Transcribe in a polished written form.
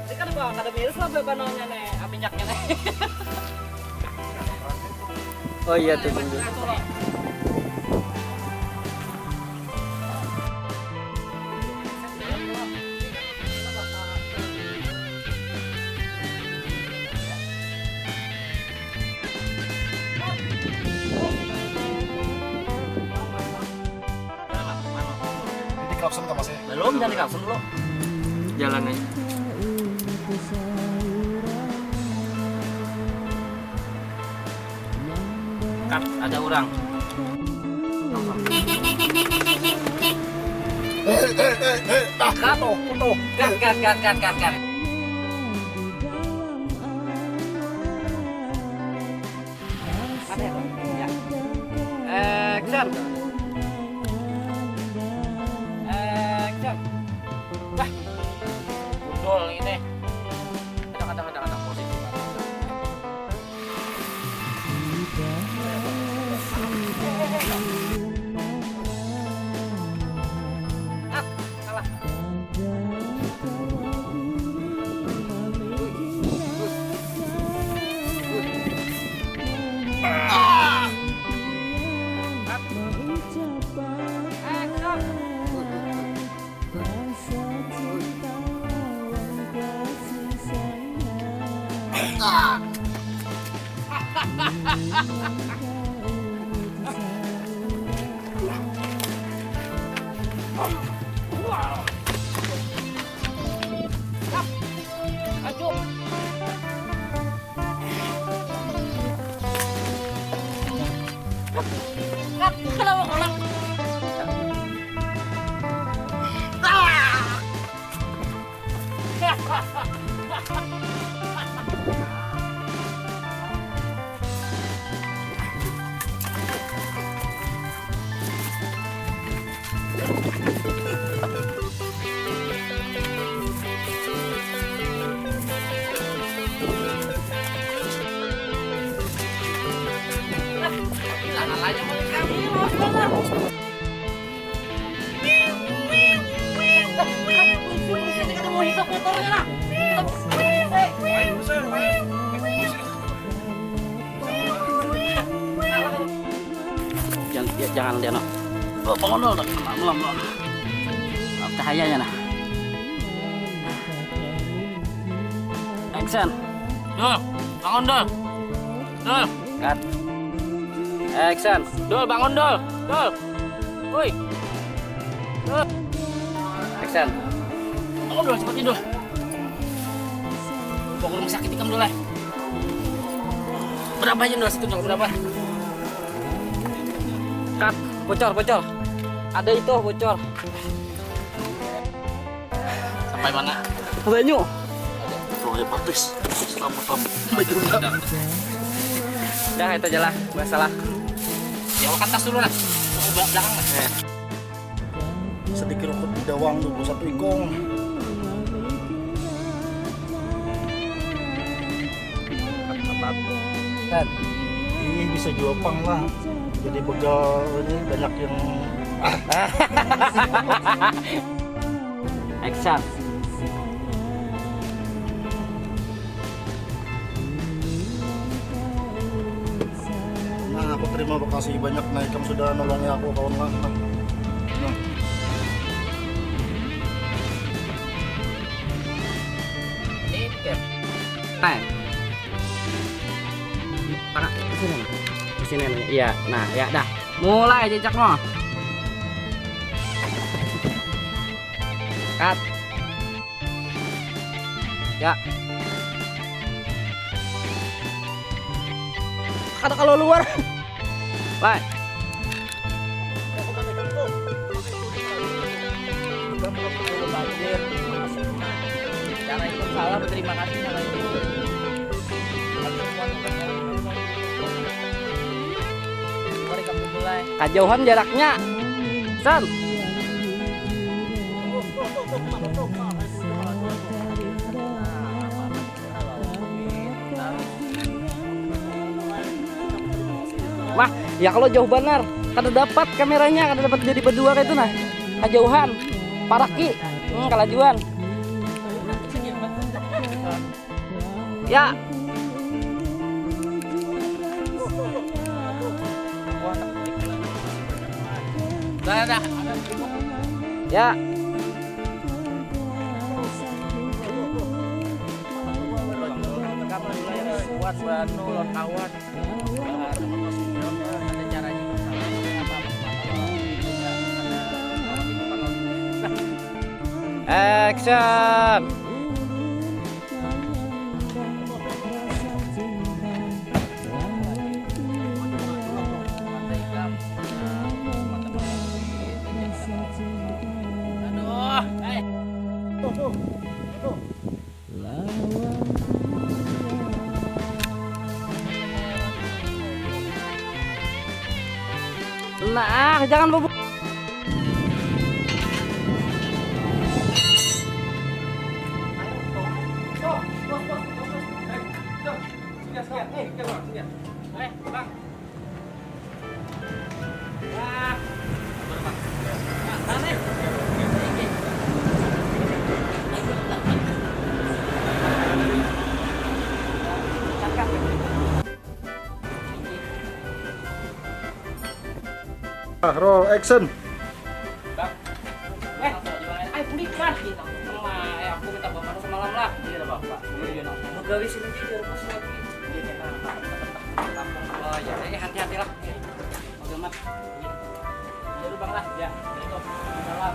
Ini kan bang, ada miris lah bebanonnya nih, minyaknya nih. Oh iya tuh tunggu. Klakson nggak mas ya? Belum, jangan diklakson dulu. Jalan aja. Kap, ada orang. Kap, tuh. Gat. Ada ya? Action. Action. Wah. Gundul ini. Kadang posisi. Salah. Jangan dia no. Bangun dulu, belum. Cahayanya nah. Action. Dul, bangun Dul. Dul. Cut. Action. Dul, bangun Dul. Dul. Woi. Dul. Action. Bangun Dul, cepat Dul. Bawa ke rumah sakit ikam Dul. Berapa aja Dul, situ Dul, berapa? Cut. Bocor. Ada itu bocor. Sampai mana? Banyu. Pokoknya praktis. Selamat Dah itu aja lah, masalah. Ya, ke atas dulu lah. Ke belakang lah. sedikit rokok di dawang 21 ikong. Dan Ini bisa jual pang lah. Jadi begal ini banyak yang action. Nah, aku terima kasih banyak nah kamu sudah nolongnya aku kawan lah. Nah. Nah. Tangan ke sini. Ke sini nih. Iya, nah, ya dah. Mulai jejak no. Cut. Ya. Kata kalau luar. Baik. Cara itu salah, berterima kasih sama itu. Mari kamu mulai. Kejauhan jaraknya. San. Wah, ya kalau jauh benar, kada dapat kameranya, kada dapat jadi berdua kayak itu nah. Kejauhan, paraki, kelajuan. Ya. Dah. Ya. Buat nolong kawan. Ada caranya. Action. Nah, jangan bubuk. Roll action. Ayo pulihkan. Aku minta bapak semalam lah. Iya bapak. Mau gawe sini juga pas lagi. Oh ya, hati-hati lah. Oke mat. Ya bang lah. Ya. Salam.